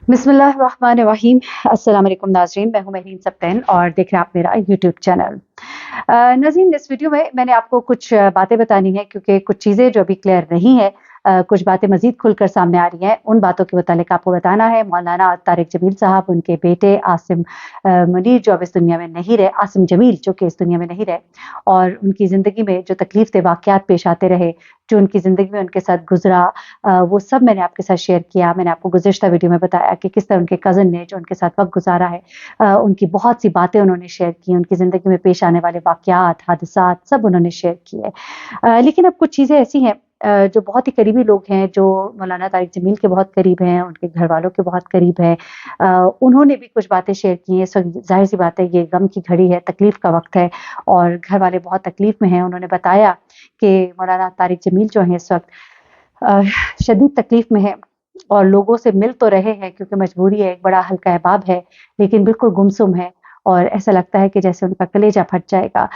बिस्मिल्लाहिर्रहमानिर्रहीम। अस्सलाम वालेकुम नाज़रीन, मैं हूँ महरीन सब्तैन और देख रहे हैं आप मेरा यूट्यूब चैनल। नाज़रीन, इस वीडियो में मैंने आपको कुछ बातें बतानी है क्योंकि कुछ चीज़ें जो अभी क्लियर नहीं है, कुछ बातें मज़ीद खुलकर सामने आ रही हैं। उन बातों के मुतालिक आपको बताना है। मौलाना तारिक जमील साहब, उनके बेटे आसिम मुनीर जो अब इस दुनिया में नहीं रहे, आसिम जमील जो कि इस दुनिया में नहीं रहे, और उनकी ज़िंदगी में जो तकलीफ़ दे वाक़यात पेश आते रहे, जो उनकी ज़िंदगी में उनके साथ गुज़रा, वो सब मैंने आपके साथ शेयर किया। मैंने आपको गुज़िश्ता वीडियो में बताया कि किस तरह उनके कज़न ने जो उनके साथ वक़्त गुज़ारा है, उनकी बहुत सी बातें उन्होंने शेयर की, उनकी ज़िंदगी में पेश आने वाले वाक़यात, हादसात सब उन्होंने शेयर किए। लेकिन अब कुछ चीज़ें ऐसी हैं जो बहुत ही करीबी लोग हैं, जो मौलाना तारिक जमील के बहुत करीब हैं, उनके घरवालों के बहुत करीब हैं, उन्होंने भी कुछ बातें शेयर की हैं। सो ज़ाहिर-सी बात है, ये गम की घड़ी है, तकलीफ़ का वक़्त है और घरवाले बहुत तकलीफ़ में हैं। उन्होंने बताया कि मौलाना तारिक जमील जो हैं इस वक़्त अ, शदीद तकलीफ़ में हैं और लोगों से मिल तो रहे हैं क्योंकि मजबूरी है, एक बड़ा हल्का अहबाब है, लेकिन बिल्कुल गुमसुम है और ऐसा लगता है कि जैसे उनका कलेजा फट जाएगा।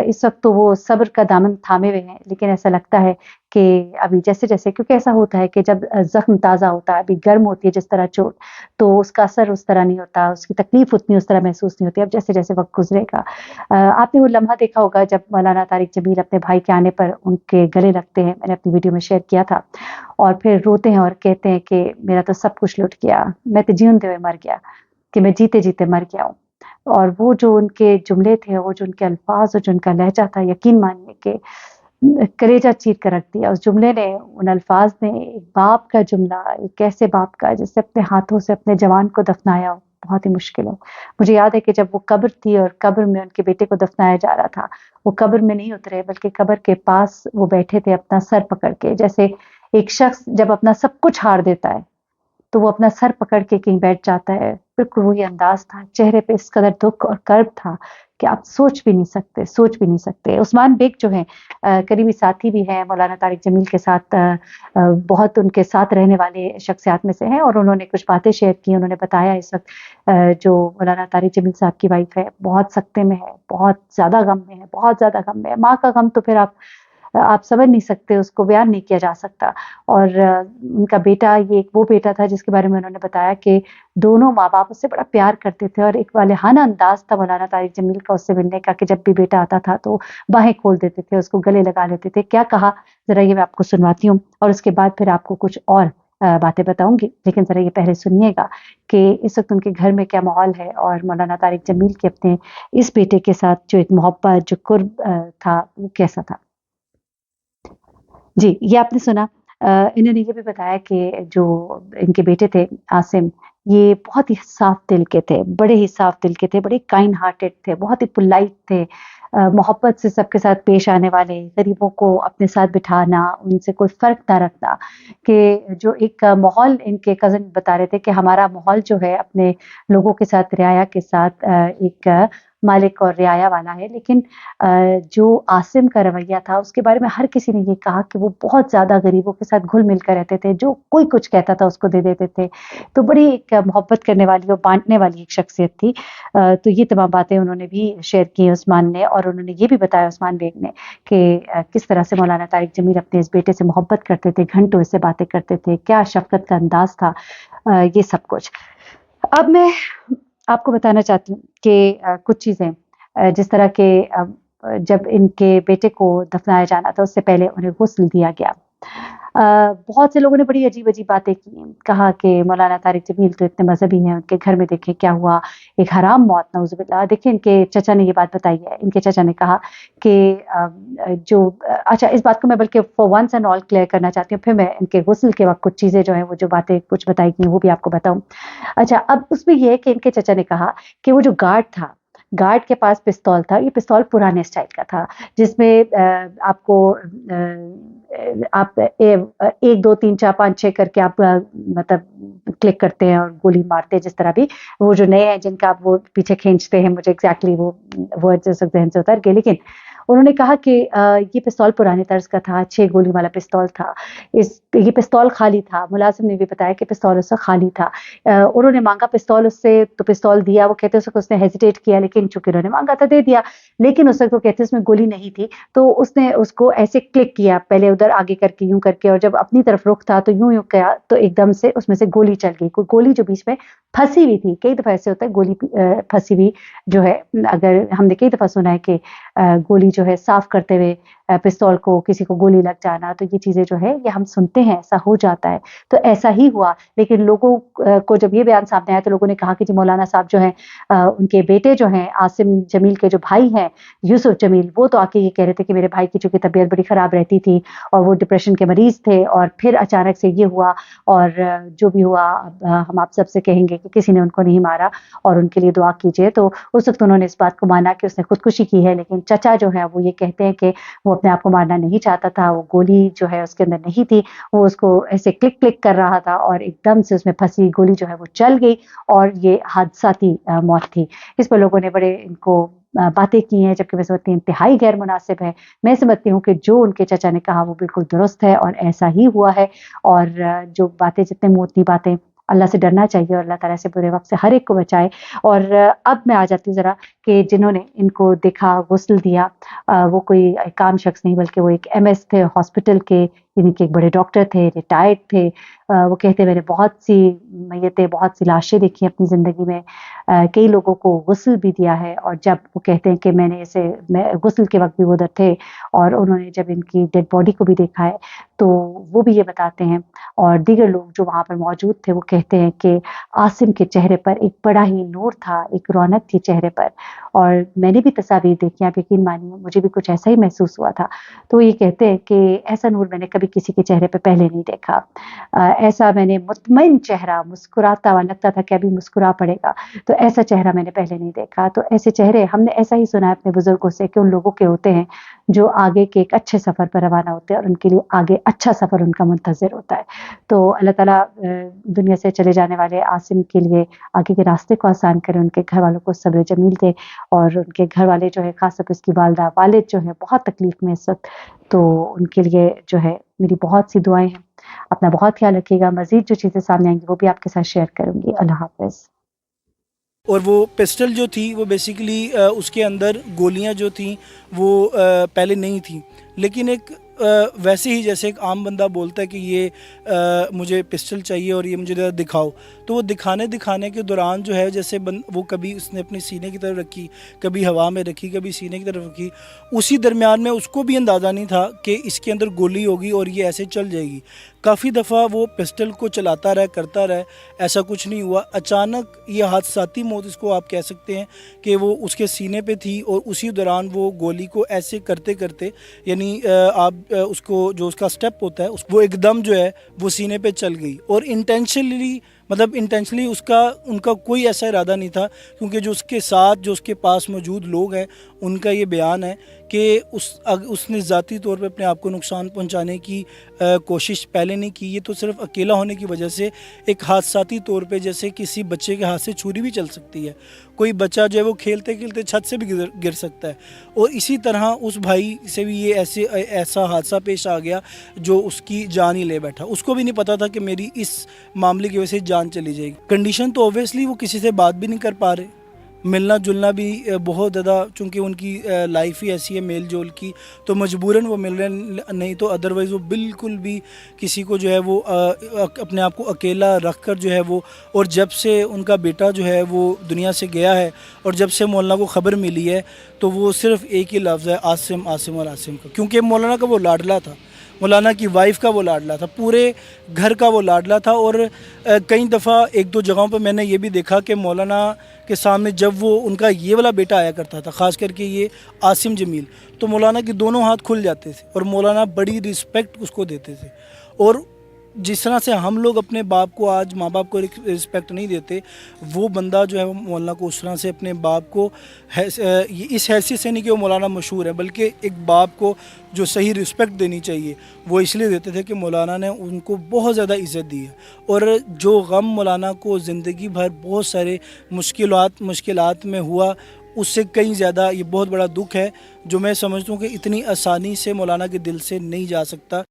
इस वक़्त तो वो सब्र का दामन थामे हुए हैं, लेकिन ऐसा लगता है कि अभी जैसे-जैसे, क्योंकि ऐसा होता है कि जब ज़ख्म ताज़ा होता है, अभी गर्म होती है जिस तरह चोट, तो उसका असर उस तरह नहीं होता, उसकी तकलीफ़ उतनी उस तरह महसूस नहीं होती। अब जैसे-जैसे वक़्त गुज़रेगा, आपने वो लम्हा देखा होगा जब मौलाना तारिक जमील अपने भाई के आने पर उनके गले लगते हैं, मैंने अपनी वीडियो में शेयर किया था, और फिर रोते हैं और कहते हैं कि मेरा तो सब कुछ लुट गया, मैं तो जींदे हुए मर गया, कि मैं जीते-जीते मर गया हूँ। और वो जो उनके जुमले थे, वो जो उनके अल्फाज़ और जो उनका लहज़ा था, यकीन मानिए कि कलेजा चीर कर रख दिया। उस जुमले ने, उन अल्फाज़ ने, एक बाप का जुमला, एक ऐसे बाप का जिसने अपने हाथों से अपने जवान को दफ़नाया हो, बहुत ही मुश्किल हो। मुझे याद है कि जब वो कब्र थी और कब्र में उनके बेटे को दफ़नाया जा रहा था, वो कब्र में नहीं उतरे बल्कि कब्र के पास वो बैठे थे अपना सर पकड़ के। जैसे एक शख्स जब अपना सब कुछ हार देता है, तो वो अपना सर पकड़ के कहीं बैठ जाता है। बिल्कुल वही अंदाज़ था, चेहरे पे इस कदर दुःख और कर्ब था कि आप सोच भी नहीं सकते, सोच भी नहीं सकते। उस्मान बेग जो हैं, करीबी साथी भी हैं मौलाना तारिक जमील के साथ, बहुत उनके साथ रहने वाले शख्सियात में से हैं, और उन्होंने कुछ बातें शेयर की। उन्होंने बताया इस वक़्त जो मौलाना तारिक जमील साहब की वाइफ़ है, बहुत सख्ते में है, बहुत ज़्यादा गम में है, बहुत ज़्यादा गम में है। माँ का गम तो फिर आप समझ नहीं सकते, उसको बयान नहीं किया जा सकता। और उनका बेटा, ये एक वो बेटा था जिसके बारे में उन्होंने बताया कि दोनों माँ-बाप उससे बड़ा प्यार करते थे और एक वालेहाना अंदाज़ था मौलाना तारिक जमील का उससे मिलने का, कि जब भी बेटा आता था तो बाहें खोल देते थे, उसको गले लगा लेते थे। क्या कहा, ज़रा ये मैं आपको सुनवाती हूँ और उसके बाद फिर आपको कुछ और बातें बताऊँगी। लेकिन ज़रा ये पहले सुनिएगा कि इस वक़्त उनके घर में क्या माहौल है और मौलाना तारिक जमील के अपने इस बेटे के साथ जो एक मोहब्बत, जो कुर्ब था, वो कैसा था। जी, ये आपने सुना। इन्होंने ये भी बताया कि जो इनके बेटे थे आसिम, ये बहुत ही साफ़ दिल के थे, बड़े ही साफ़ दिल के थे, बड़े काइंड हार्टेड थे, बहुत ही पोलाइट थे। मोहब्बत से सबके साथ पेश आने वाले, गरीबों को अपने साथ बिठाना, उनसे कोई फ़र्क ना रखना, कि जो एक माहौल, इनके कज़न बता रहे थे कि हमारा माहौल जो है अपने लोगों के साथ, रियाया के साथ, एक मालिक और रियाया वाला है। लेकिन जो आसिम का रवैया था, उसके बारे में हर किसी ने ये कहा कि वो बहुत ज़्यादा गरीबों के साथ घुल-मिल कर रहते थे, जो कोई कुछ कहता था उसको दे देते थे। तो बड़ी एक मोहब्बत करने वाली और बाँटने वाली एक शख्सियत थी। तो ये तमाम बातें उन्होंने भी शेयर की उस्मान ने, और उन्होंने ये भी बताया उस्मान बेग ने कि किस तरह से मौलाना तारिक जमील अपने इस बेटे से मोहब्बत करते थे, घंटों इससे बातें करते थे, क्या शफ़क़त का अंदाज़ था, ये सब कुछ। अब मैं आपको बताना चाहती हूँ कि कुछ चीज़ें, जिस तरह के जब इनके बेटे को दफ़नाया जाना था, उससे पहले उन्हें गुस्ल दिया गया। बहुत से लोगों ने बड़ी अजीब-अजीब बातें की। कहा कि मौलाना तारिक जमील तो इतने मज़हबी हैं, उनके घर में देखें क्या हुआ, एक हराम मौत, नऊज़ुबिल्लाह। देखिए, इनके चचा ने ये बात बताई है। इनके चचा ने कहा कि अच्छा, इस बात को मैं बल्कि for once and all clear करना चाहती हूँ, फिर मैं इनके गुस्ल के वक़्त कुछ चीज़ें जो हैं, वो जो बातें कुछ बताई गई, वो भी आपको बताऊँ। अच्छा, अब उसमें ये है कि इनके चचा ने कहा कि वो जो गार्ड था, गार्ड के पास पिस्तौल था, ये पिस्तौल पुराने स्टाइल का था, जिसमें आपको आप 1, 2, 3, 4, 5, 6 करके आप मतलब क्लिक करते हैं और गोली मारते हैं, जिस तरह भी। वो जो नए हैं जिनका आप वो पीछे खींचते हैं, मुझे एग्ज़ैक्टली वो वर्ड्स ज़हन से उतर गए, लेकिन उन्होंने कहा कि ये पिस्तौल पुराने तर्ज का था, 6 गोली वाला पिस्तौल था। ये पिस्तौल खाली था। मुलाज़िम ने भी बताया कि पिस्तौल उसका खाली था। उन्होंने माँगा पिस्तौल उससे, तो पिस्तौल दिया। वो कहते हैं उस वक़्त उसने हेजिटेट किया, लेकिन चूँकि उन्होंने माँगा था दे दिया। लेकिन उस वक़्त वो कहते हैं उसमें गोली नहीं थी, तो उसने उसको ऐसे क्लिक किया, पहले उधर आगे करके यूँ करके, और जब अपनी तरफ रुख था तो यूँ-यूँ किया, तो एकदम से उसमें से गोली चल गई। कोई गोली जो बीच में फँसी हुई थी। कई दफ़ा ऐसे होता है गोली फँसी हुई जो है, अगर हमने कई दफ़ा सुना है कि गोली जो है साफ़ करते हुए पिस्तौल को किसी को गोली लग जाना, तो ये चीज़ें जो है ये हम सुनते हैं, ऐसा हो जाता है। तो ऐसा ही हुआ, लेकिन लोगों को जब ये बयान सामने आया तो लोगों ने कहा कि जी मौलाना साहब जो हैं, उनके बेटे जो हैं आसिम जमील के जो भाई हैं यूसुफ जमील, वो तो आके ये कह रहे थे कि मेरे भाई की चूँकि तबीयत बड़ी ख़राब रहती थी और वो डिप्रेशन के मरीज़ थे, और फिर अचानक से ये हुआ, और जो भी हुआ अब हम आप सबसे कहेंगे कि किसी ने उनको नहीं मारा और उनके लिए दुआ कीजिए। तो उस वक़्त उन्होंने इस बात को माना कि उसने खुदकुशी की है, लेकिन चचा जो है वो ये कहते हैं कि वो अपने आप को मारना नहीं चाहता था, वो गोली जो है उसके अंदर नहीं थी, वो उसको ऐसे क्लिक-क्लिक कर रहा था और एकदम से उसमें फँसी गोली जो है वो चल गई और ये हादसाती मौत थी। इस पर लोगों ने बड़े इनको बातें की हैं, जबकि मैं समझती हूँ इंतहाई गैर मुनासिब है। मैं समझती हूँ कि जो उनके चचा ने कहा वो बिल्कुल दुरुस्त है और ऐसा ही हुआ है, और जो बातें जितने मुँह उतनी बातें, अल्लाह से डरना चाहिए और अल्लाह ताला से बुरे वक़्त से हर एक को बचाए। और अब मैं आ जाती हूँ ज़रा कि जिन्होंने इनको देखा, गुस्ल दिया, वो कोई एक आम शख्स नहीं बल्कि वो एक एमएस थे हॉस्पिटल के, यानी कि एक बड़े डॉक्टर थे, रिटायर्ड थे। वो कहते हैं मैंने बहुत सी मैयतें, बहुत सी लाशें देखी अपनी ज़िंदगी में, कई लोगों को गुस्ल भी दिया है, और जब वो कहते हैं कि मैं गुस्ल के वक़्त भी वो उधर थे और उन्होंने जब इनकी डेड बॉडी को भी देखा है, तो वो भी ये बताते हैं, और दीगर लोग जो वहाँ पर मौजूद थे वो कहते हैं कि आसिम के चेहरे पर एक बड़ा ही नूर था, एक रौनक थी चेहरे पर, और मैंने भी तस्वीर देखी, आप यकीन मानिए मुझे भी कुछ ऐसा ही महसूस हुआ था। तो ये कहते हैं कि ऐसा नूर मैंने कभी किसी के चेहरे पे पहले नहीं देखा। ऐसा मैंने मुतमईन चेहरा, मुस्कुराता हुआ, लगता था कि अभी मुस्कुरा पड़ेगा, तो ऐसा चेहरा मैंने पहले नहीं देखा। तो ऐसे चेहरे हमने ऐसा ही सुना है अपने बुज़ुर्गों से कि उन लोगों के होते हैं जो आगे के एक अच्छे सफ़र पर रवाना होते हैं और उनके लिए आगे अच्छा सफ़र उनका मुंतज़िर होता है। तो अल्लाह ताला दुनिया से चले जाने वाले आसिम के लिए आगे के रास्ते को आसान करे, उनके घर वालों को सब्र जमील दे, और उनके घर वाले जो है ख़ास तौर पे उसकी वालिदा, वालिद जो है बहुत तकलीफ़ में इस वक़्त, तो उनके लिए जो है मेरी बहुत सी दुआएँ हैं। अपना बहुत ख़्याल रखिएगा। मज़ीद जो चीज़ें सामने आएँगी वो भी आपके साथ शेयर करूँगी। अल्लाह हाफ़िज़। और वो पिस्टल जो थी वो बेसिकली उसके अंदर गोलियां जो थी वो पहले नहीं थी, लेकिन एक वैसे ही जैसे एक आम बंदा बोलता है कि ये मुझे पिस्टल चाहिए और ये मुझे ज़रा दिखाओ, तो वो दिखाने के दौरान जो है जैसे वो कभी उसने अपने सीने की तरफ रखी, कभी हवा में रखी, कभी सीने की तरफ रखी, उसी दरमियान में उसको भी अंदाज़ा नहीं था कि इसके अंदर गोली होगी और ये ऐसे चल जाएगी। काफ़ी दफ़ा वो पिस्टल को चलाता रहा, करता रहा, ऐसा कुछ नहीं हुआ। अचानक ये हादसाती मौत इसको आप कह सकते हैं कि वो उसके सीने पे थी और उसी दौरान वो गोली को ऐसे करते करते, यानी आप उसको जो उसका स्टेप होता है वो एकदम जो है वो सीने पे चल गई, और इंटेंशनली उसका उनका कोई ऐसा इरादा नहीं था, क्योंकि जो उसके पास मौजूद लोग हैं उनका ये बयान है कि उसने ज़ाती तौर पे अपने आप को नुकसान पहुंचाने की कोशिश पहले नहीं की। ये तो सिर्फ अकेला होने की वजह से एक हादसाती तौर पे, जैसे किसी बच्चे के हाथ से छुरी भी चल सकती है, कोई बच्चा जो है वो खेलते खेलते छत से भी गिर सकता है, और इसी तरह उस भाई से भी ये ऐसा हादसा पेश आ गया जो उसकी जान ही ले बैठा। उसको भी नहीं पता था कि मेरी इस मामले की वजह से जान चली जाएगी। कंडीशन तो ऑब्वियसली वो किसी से बात भी नहीं कर पा रहे, मिलना जुलना भी बहुत ज़्यादा, चूँकि उनकी लाइफ ही ऐसी है मेल जोल की, तो मजबूरन वो मिल रहे, नहीं तो अदरवाइज़ वो बिल्कुल भी किसी को जो है वो अपने आप को अकेला रख कर जो है वो, और जब से उनका बेटा जो है वो दुनिया से गया है और जब से मौलाना को ख़बर मिली है, तो वो सिर्फ़ एक ही लफ्ज़ है, आसिम आसिम और आसिम का, क्योंकि मौलाना का वो लाडला था, मौलाना की वाइफ का वो लाडला था, पूरे घर का वो लाडला था। और कई दफ़ा एक दो जगहों पर मैंने ये भी देखा कि मौलाना के सामने जब वो उनका ये वाला बेटा आया करता था, ख़ास करके ये आसिम जमील, तो मौलाना के दोनों हाथ खुल जाते थे और मौलाना बड़ी रिस्पेक्ट उसको देते थे। और जिस तरह से हम लोग अपने बाप को, आज माँ बाप को रिस्पेक्ट नहीं देते, वो बंदा जो है वो मौलाना को उस तरह से अपने बाप को इस हैसियत से नहीं कि वो मौलाना मशहूर है, बल्कि एक बाप को जो सही रिस्पेक्ट देनी चाहिए वो इसलिए देते थे कि मौलाना ने उनको बहुत ज़्यादा इज़्ज़त दी है। और जो गम मौलाना को ज़िंदगी भर बहुत सारे मुश्किलात में हुआ, اس سے کئی زیادہ یہ بہت بڑا دکھ ہے جو میں سمجھتا ہوں کہ اتنی آسانی سے مولانا کے دل سے نہیں جا سکتا.